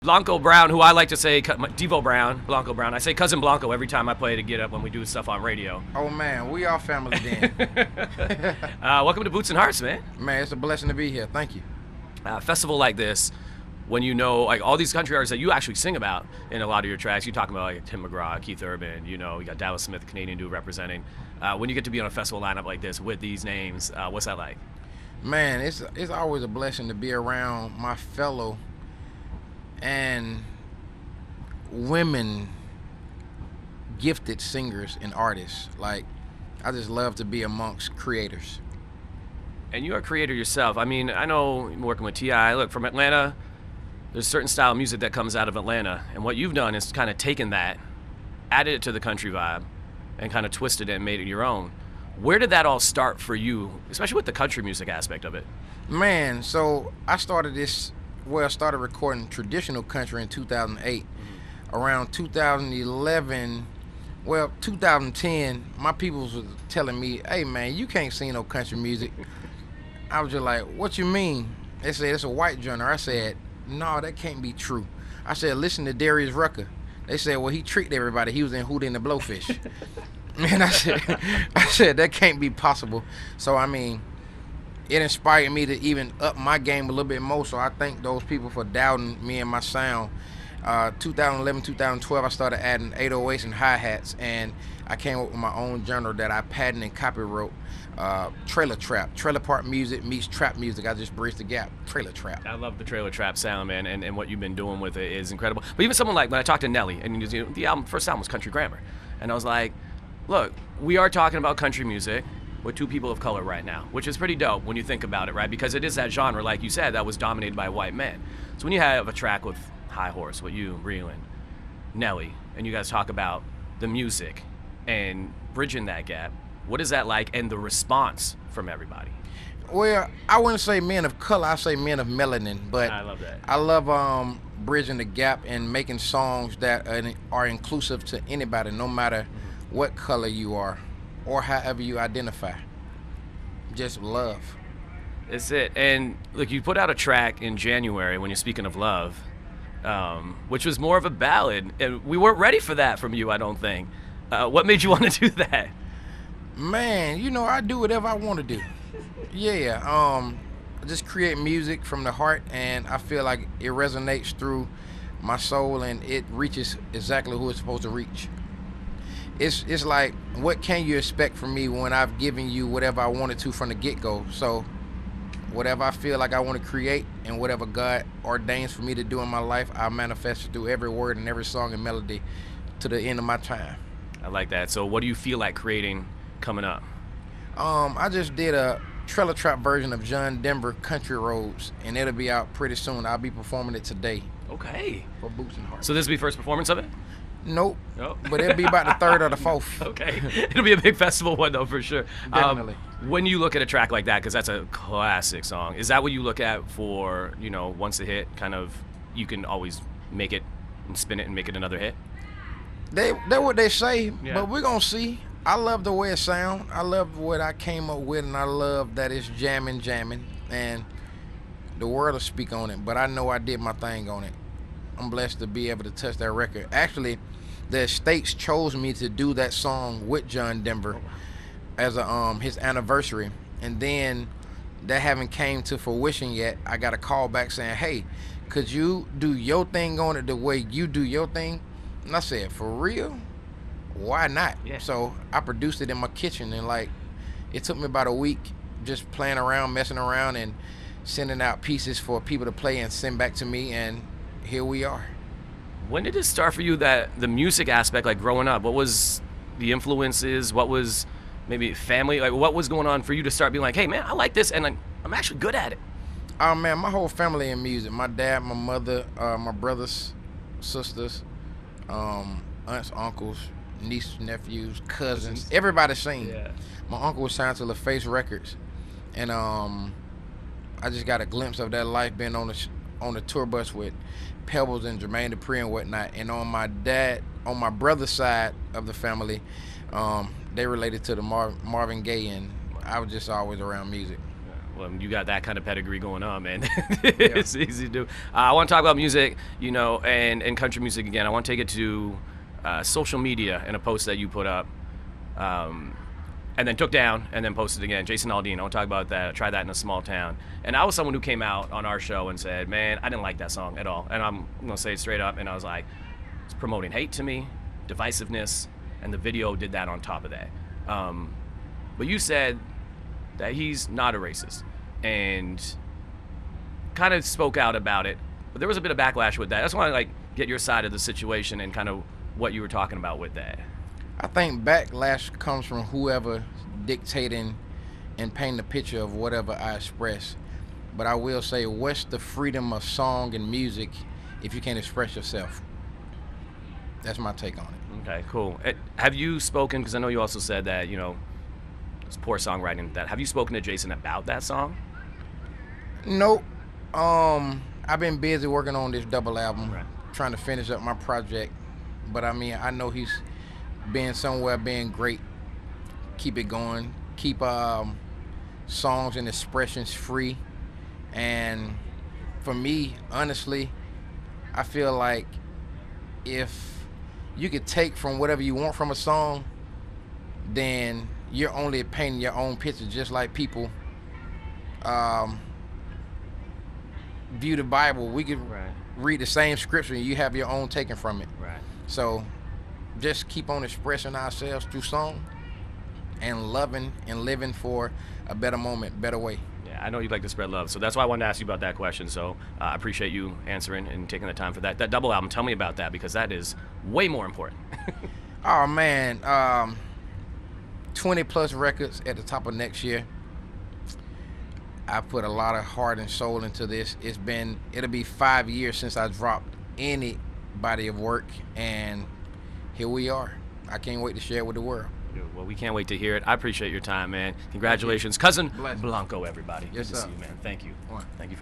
Blanco Brown, who I like to say, Devo Brown, Blanco Brown. I say Cousin Blanco every time I play to get up when we do stuff on radio. Oh man, we are family then. Welcome to Boots and Hearts, man. Man, it's a blessing to be here. Thank you. Festival like this, when you know like all these country artists that you actually sing about in a lot of your tracks, you talking about like Tim McGraw, Keith Urban, you got Dallas Smith, the Canadian dude representing. When you get to be on a festival lineup like this with these names, what's that like? Man, it's always a blessing to be around my fellow and women gifted singers and artists. Like, I just love to be amongst creators. And you're a creator yourself. I mean, I know you're working with T.I. Look, from Atlanta, there's a certain style of music that comes out of Atlanta. And what you've done is kind of taken that, added it to the country vibe, and kind of twisted it and made it your own. Where did that all start for you, especially with the country music aspect of it? Man, so I started recording traditional country in 2008. Around 2011, 2010, my people was telling me, hey man, you can't sing no country music. I was just like, what you mean? They said, it's a white genre. I said, no, that can't be true. I said, listen to Darius Rucker. They said, well, he tricked everybody. He was in Hootie and the Blowfish. Man, I said, that can't be possible. So, I mean, it inspired me to even up my game a little bit more. So I thank those people for doubting me and my sound. 2011, 2012, I started adding 808s and hi-hats, and I came up with my own genre that I patented and copywrote. Trailer trap, trailer park music meets trap music. I just bridged the gap. Trailer trap. I love the trailer trap sound, man, and what you've been doing with it is incredible. But even someone like when I talked to Nelly, and the first album was Country Grammar, and I was like, look, we are talking about country music with two people of color right now, which is pretty dope when you think about it, right? Because it is that genre, like you said, that was dominated by white men. So when you have a track with High Horse, with you, Breland, Nelly, and you guys talk about the music and bridging that gap, what is that like, and the response from everybody? Well, I wouldn't say men of color, I say men of melanin, but I love that. I love bridging the gap and making songs that are inclusive to anybody, no matter what color you are or however you identify. Just love. That's it. And look, you put out a track in January when you're speaking of love, which was more of a ballad, and we weren't ready for that from you, I don't think. What made you want to do that? Man, I do whatever I want to do. Yeah, I just create music from the heart, and I feel like it resonates through my soul, and it reaches exactly who it's supposed to reach. It's like, what can you expect from me when I've given you whatever I wanted to from the get-go? So whatever I feel like I want to create and whatever God ordains for me to do in my life, I manifest it through every word and every song and melody to the end of my time. I like that. So what do you feel like creating coming up? I just did a trailer trap version of John Denver Country Roads, and it'll be out pretty soon. I'll be performing it today. Okay. For Boots and Hearts. So this will be first performance of it? Nope. Oh. But it'll be about the third or the fourth. Okay. It'll be a big festival one, though, for sure. Definitely. When you look at a track like that, because that's a classic song, is that what you look at for, once a hit, kind of, you can always make it and spin it and make it another hit? That's what they say, Yeah. but we're going to see. I love the way it sounds. I love what I came up with, and I love that it's jamming, and the world will speak on it, but I know I did my thing on it. I'm blessed to be able to touch that record. Actually, the estates chose me to do that song with John Denver as his anniversary, and then that haven't came to fruition yet. I got a call back saying, hey, could you do your thing on it the way you do your thing? And I said, for real? Why not? Yeah. So I produced it in my kitchen, and it took me about a week just playing around, messing around, and sending out pieces for people to play and send back to me, and here we are. When did it start for you, that the music aspect, like growing up? What was the influences? What was maybe family? Like, what was going on for you to start being like, hey man, I like this, and I'm actually good at it? Oh man, my whole family in music. My dad, my mother, my brothers, sisters, aunts, uncles, nieces, nephews, cousins, everybody sing. Yeah. My uncle was signed to LaFace Records, and I just got a glimpse of that life being on the tour bus with Pebbles and Jermaine Dupri and whatnot. And on my brother's side of the family, they related to the Marvin Gaye, and I was just always around music. Well, you got that kind of pedigree going on, man. It's easy to do. I want to talk about music, and country music again. I want to take it to social media in a post that you put up, and then took down and then posted again. Jason Aldean, I want to talk about that. I tried that in a small town. And I was someone who came out on our show and said, man, I didn't like that song at all. And I'm going to say it straight up. And I was like, it's promoting hate to me, divisiveness, and the video did that on top of that. But you said that he's not a racist and kind of spoke out about it. But there was a bit of backlash with that. I just want to get your side of the situation and kind of what you were talking about with that. I think backlash comes from whoever dictating and painting the picture of whatever I express. But I will say, what's the freedom of song and music if you can't express yourself? That's my take on it. Okay, cool. Have you spoken, because I know you also said that, it's poor songwriting, have you spoken to Jason about that song? Nope. I've been busy working on this double album, right, trying to finish up my project. But I mean, I know he's being somewhere, being great. Keep it going. Keep songs and expressions free. And for me, honestly, I feel like if you could take from whatever you want from a song, then you're only painting your own picture, just like people view the Bible. We could read the same scripture and you have your own taken from it. Right. So just keep on expressing ourselves through song and loving and living for a better moment, better way. Yeah, I know you'd like to spread love, so that's why I wanted to ask you about that question. So I appreciate you answering and taking the time for that. That double album, tell me about that, because that is way more important. Oh man, 20 plus records at the top of next year. I put a lot of heart and soul into this. It'll be 5 years since I dropped any body of work, and here we are. I can't wait to share it with the world. Well, we can't wait to hear it. I appreciate your time, man. Congratulations, cousin Bless. Blanco, everybody. Yes, Good to sir. see you, man. Thank you. All right. Thank you for